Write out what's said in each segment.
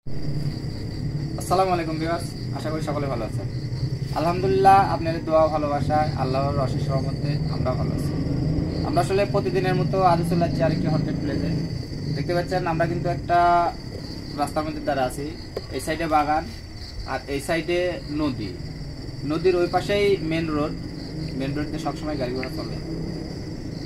আসসালামু আলাইকুম ভিউয়ার্স, আশা করি সকলে ভালো আছেন। আলহামদুলিল্লাহ, আপনাদের দোয়া ভালোবাসায় আল্লাহর অশেষ রহমতে আমরা ভালো আছি। আমরা আসলে প্রতিদিনের মতো আজও চলে যাচ্ছি আরেকটি হন্টেড প্লেসে। দেখতে পাচ্ছেন আমরা কিন্তু একটা রাস্তার মধ্যে দাঁড়া আছি। এই সাইডে বাগান আর এই সাইডে নদী। নদীর ওই পাশেই মেন রোড দিয়ে সবসময় গাড়ি ঘোড়া চলে।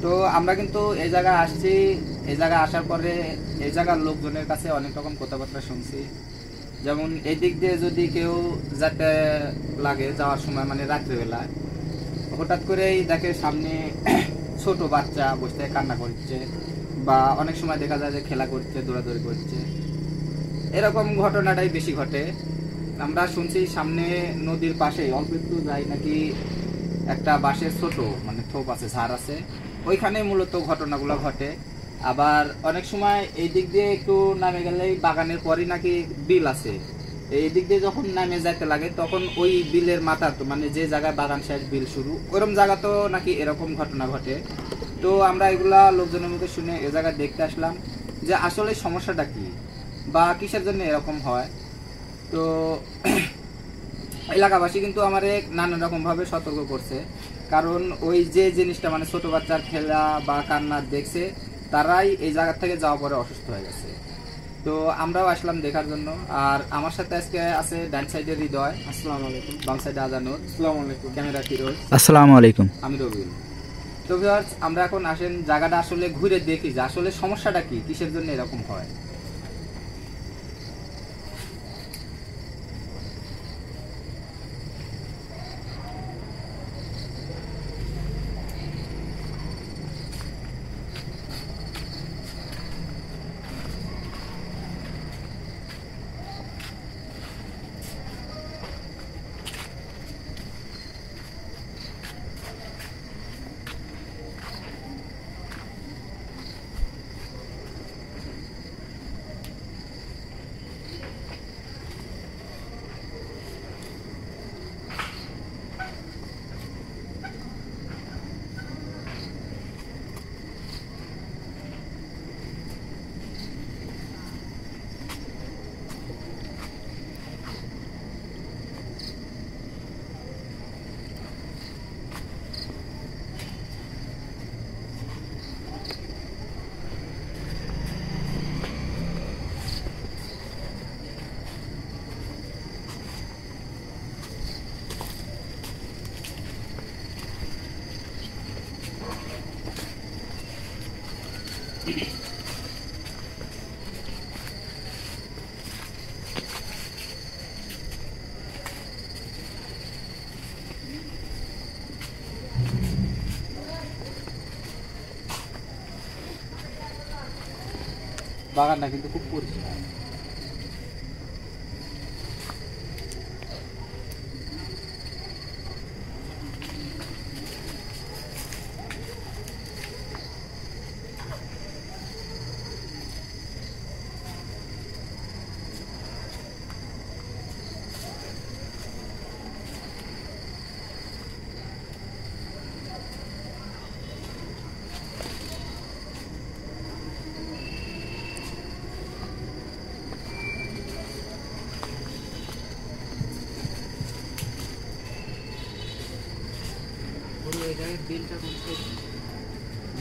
তো আমরা কিন্তু এই জায়গায় আসছি। এই জায়গায় আসার পরে এই জায়গার লোকজনের কাছে অনেক রকম কথাবার্তা শুনছি। যেমন এই দিক দিয়ে যদি কেউ যেতে লাগে যাওয়ার সময়, মানে রাত্রিবেলায় হঠাৎ করেই দেখে সামনে ছোট বাচ্চা বসে কান্না করছে, বা অনেক সময় দেখা যায় যে খেলা করছে, দৌড়াদৌড়ি করছে। এরকম ঘটনাটাই বেশি ঘটে। আমরা শুনছি সামনে নদীর পাশে অল্প একটু যাই নাকি একটা বাঁশের ছোট মানে থোপ আছে, ঝাড় আছে, ওইখানে মূলত ঘটনাগুলো ঘটে। আবার অনেক সময় এই দিক দিয়ে একটু নামে গেলেই বাগানের পরই নাকি বিল আছে। এই দিক দিয়ে যখন নামে যাইতে লাগে তখন ওই বিলের মাথা, তো মানে যে জায়গায় বাগান শেষ বিল শুরু, ওরকম জায়গা তো নাকি এরকম ঘটনা ঘটে। তো আমরা এগুলা লোকজনের মুখে শুনে এ জায়গায় দেখতে আসলাম যে আসলে সমস্যাটা কি বা কিসের জন্য এরকম হয়। তো এলাকাবাসী কিন্তু আমারে নানান রকম ভাবে সতর্ক করছে, কারণ ওই যে জিনিসটা মানে ছোট বাচ্চার খেলা বা কান্না দেখছে, তারাই এই জায়গা থেকে যাওয়া পরে অসুস্থ হয়ে গেছে। তো আমরাও আসলাম দেখার জন্য। আর আমার সাথে আজকে আছে ডান সাইডে হৃদয়, আসসালামু আলাইকুম, বাম সাইডে আজানুর, আসসালামু আলাইকুম, ক্যামেরা ফিরোজ, আসসালামু আলাইকুম, আমি রবিউল। তো ভিউয়ার্স, আমরা এখন আসেন জায়গাটা আসলে ঘুরে দেখি যে আসলে সমস্যাটা কি, কিসের জন্য এরকম হয়। বাগানটা কিন্তু খুব পরিষ্কার।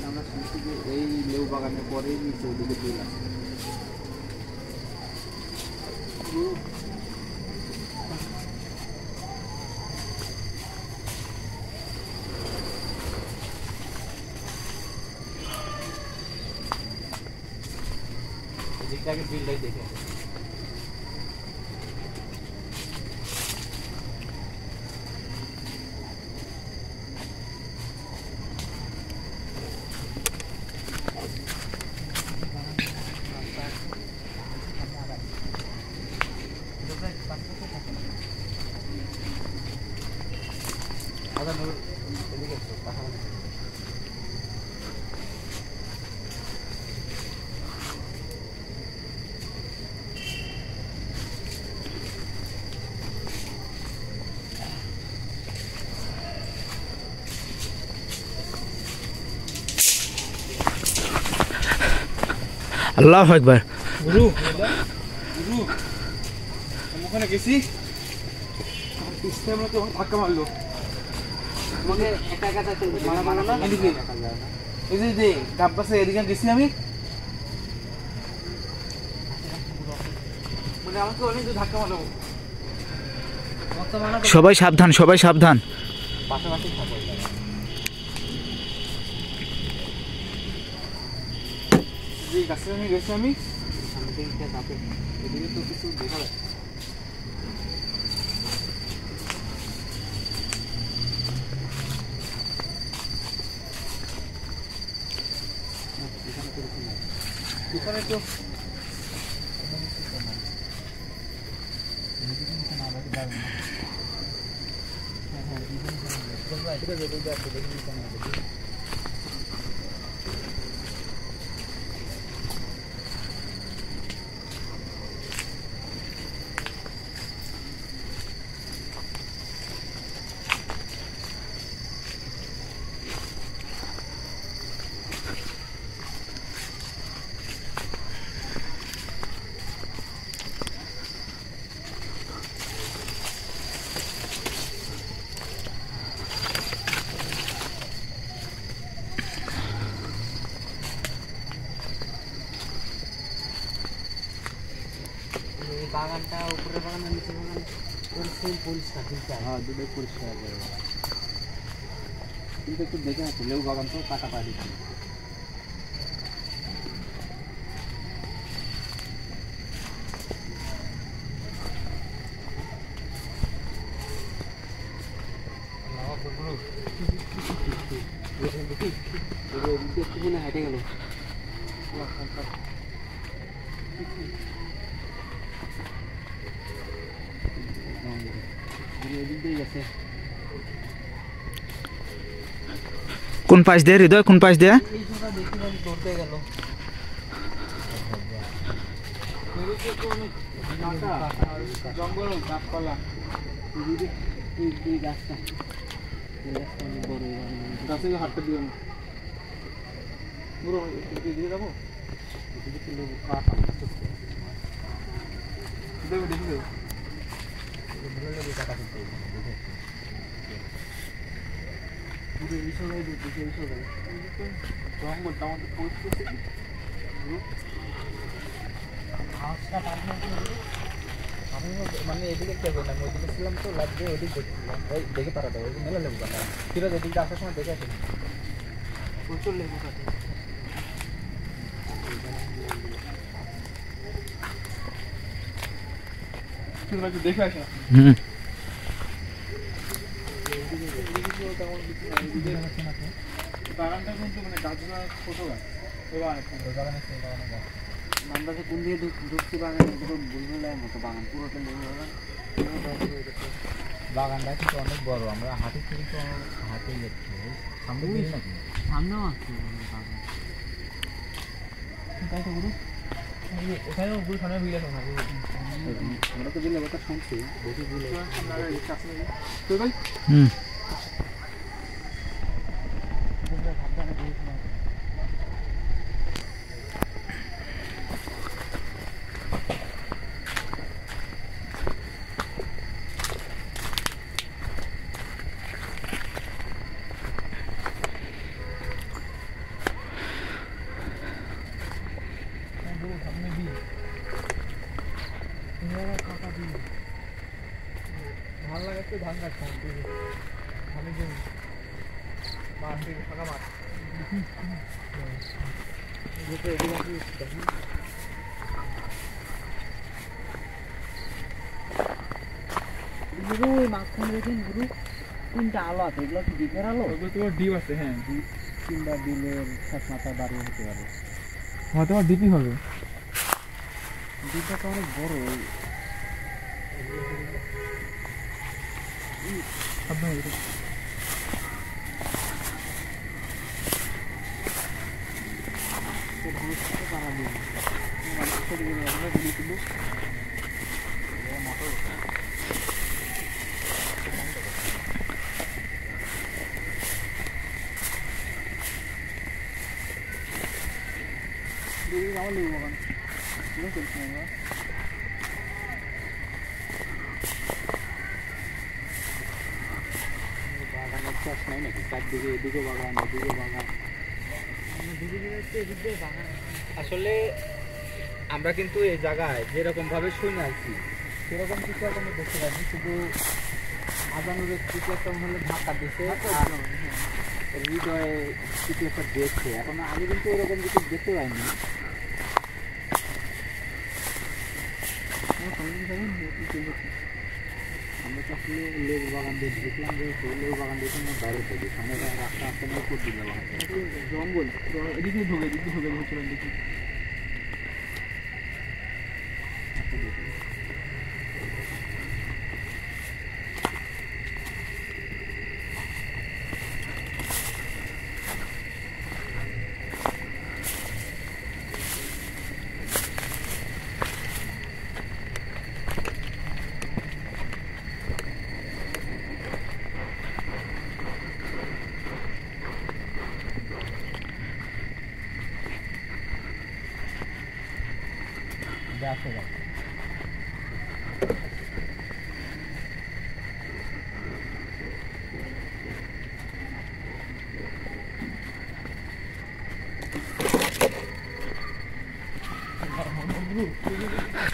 আমরা শুনছি যে এই লেবু বাগানের পরেই নিচে ওদিকে বিল আছে। এদিকটাকে বিলটাই দেখে আল্লাহু আকবার। গুরু ওখানে গেছি পিছনে তো ধাক্কা মারলো মানে একা একা যাইতে মারা না এদিকে এই যে ডাব্বাসে এদিকে গেছি আমি মানে আমাকে অনেক ধাক্কা মারলো সবাই সাবধান, সবাই সাবধান। পাশাপাশি থাকো যে গাছে আমি গেছি আমি এদিকে তো কিছু দেখা যাচ্ছে এখানে তো বাগানটা উপরে বাগান আর নিচে বাগান সেম পরিষ্কার কিন্তু হ্যাঁ দুটোই পরিষ্কার কিন্তু একটু দেখে আছে লেবু বাগান তো কাটা পাড়ি হেঁটে গেল কোন পাশ দিয়ে হৃদয়, কোন পাশ দিয়ে? দৌড়তে গেল জঙ্গল গাছপালা গাছটা অনেক বড় গাছে হাঁটতে দিও না পুরো দিয়ে যাবো দেবে দেখি দেবো জঙ্গলটা আমাদের পরিস্থিতি আমি মানে এদিকে কেউ না ওইদিকে ছিলাম তো লাভ দিয়ে ওইদিক দেখছিলাম ওই দেখে পারাটা ওই মেলা লেবু গাছ ফিরোজ এদিকে আসার সময় দেখে আসেনি প্রচুর লেবু গাছ দেখে আসা বাগানটা কিন্তু মানে গাছগুলো ছোট গাছ আমরা যে কোন দিয়ে ঢুকছি বাগান এগুলো বুলবুলের মতো বাগান পুরোটা লেবু বাগান বাগানটা কিন্তু অনেক বড় আমরা হাঁটি কিন্তু হাঁটেই যাচ্ছি সামনে দিই নাকি সামনেও আছে বাগান এখানেও গুলো সামনে বিলে শোনা আমরা তো বিলে কথা শুনছি দেখি বিলে তো ভাই ধান লাগাচ্ছে ধান কাটতাম ধানের জমি মাঠ ফাঁকা মাঠ মাঝখানে দেখেন গুরু তিনটা আলো আছে এগুলো কি দ্বীপের আলো তোমার ডিপ আছে হ্যাঁ কিংবা বিলের সাত মাথা দাঁড়িয়ে হতে পারে হয়তো আমার ডিপই হবে দ্বীপটা তো অনেক বড় আমার লেবু বাগান চলছে শেষ নাই নাকি, চারদিকে এদিকে বাগান এদিকে বাগান। আসলে আমরা কিন্তু এই জায়গায় যেরকম ভাবে শুনে আসছি সেরকম কিছু এখনো দেখতে পাইনি, শুধু আজানুরের কিছু একটা হলে ধাক্কা দিচ্ছে আর হৃদয়ে কিছু একটা দেখছে। এখন আমি কিন্তু এরকম কিছু দেখতে পাইনি। আমরা তো আসলে লেবু বাগান দিয়ে দেখলাম যে লেবু বাগান দেখে আমরা বাইরে থাকি, সামনে রাস্তা আসতে নিয়ে উপর দিকে বাগান জঙ্গল, তো এদিকে ঢুকে ভেতরে দেখি।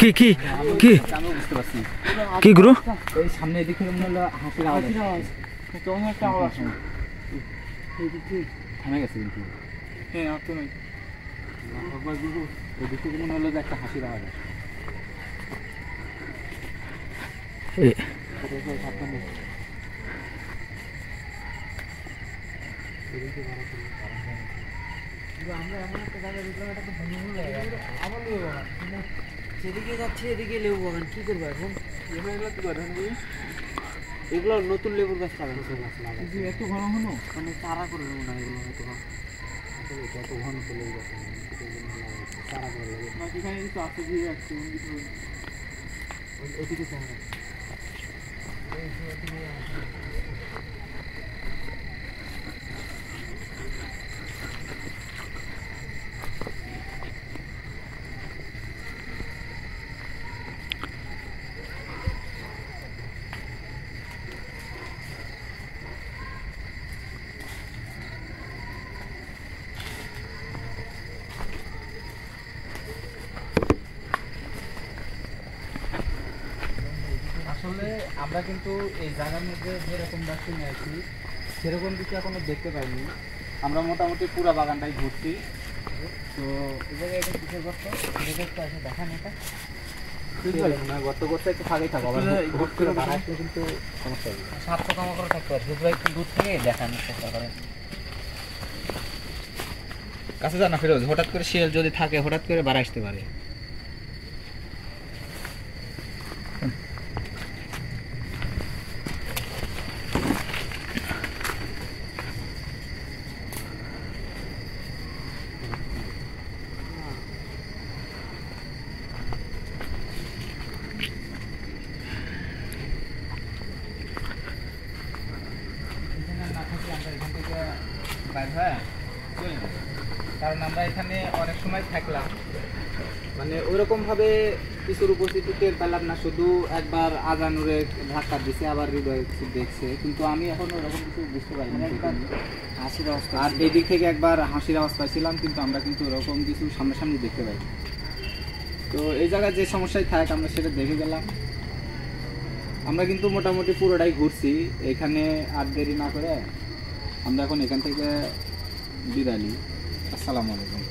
কি কি কি আমিও বুঝতে পারছি। কি গুরু? এই সামনে এদিকে মনে হলো হাসির আওয়াজ, একটা আওয়াজ থামে গেছে কিন্তু। হ্যাঁ আর তো নাই। ওদিক থেকে মনে হলো যে একটা হাসির আওয়াজ আসে। এ- সাবধানে। আমরা এমন একটা জায়গায় দেখলাম, এটা তো ভূমিহীন জায়গা। আবার লেবু বাগান, যেদিকে যাচ্ছে এদিকে লেবু বাগান, কি করবো এখন? এগুলো কি করে এগুলো নতুন লেবুর গাছ লাগাচ্ছে, এত ঘন ঘন মানে চারা করে নেবো না এগুলো হয়তো এত ঘন তো লেবু গাছ চারা করে নেবো। না, এখানে কিছু আছে দিয়ে আসছে কিছু। ওদিকে চারা আসলে আমরা কিন্তু এই জায়গার মধ্যে যেরকম রাস্তা নিয়ে আসি সেরকম কিছু এখনো দেখতে পাইনি। আমরা মোটামুটি পুরো বাগানটাই ঘুরছি। তো এই জায়গায় এটা কিসের গর্ত, দেখতে আসে দেখান এটা গর্ত করতে একটু ফাঁকে থাকো, আবার হুট করে বাড়া আসলে কিন্তু সমস্যা হবে। সাতটা কামা করে থাকতে পারে, দুপুরে একটু দূর থেকে দেখানোর চেষ্টা করেন। কাছে যান না ফিরোজ, হঠাৎ করে শিয়াল যদি থাকে হঠাৎ করে বাড়া আসতে পারে। কারণ আমরা এখানে অনেক সময় থাকলাম, মানে ওইরকম ভাবে কিছুর উপস্থিতি টের পেলাম না, শুধু একবার আজানুরে ধাক্কা দিছে আবার হৃদয় কিছু দেখছে, কিন্তু আমি এখন ওরকম কিছু বুঝতে পারিনি। হাসির আওয়াজ, আর এই দিক থেকে একবার হাসির আওয়াজ পাইছিলাম, কিন্তু আমরা কিন্তু ওরকম কিছু সামনাসামনি দেখতে পাই। তো এই জায়গায় যে সমস্যায় থাক আমরা সেটা দেখে গেলাম। আমরা কিন্তু মোটামুটি পুরোটাই ঘুরছি, এখানে আর দেরি না করে আমরা এখন এখান থেকে বিদায় নিই। আসসালামু আলাইকুম।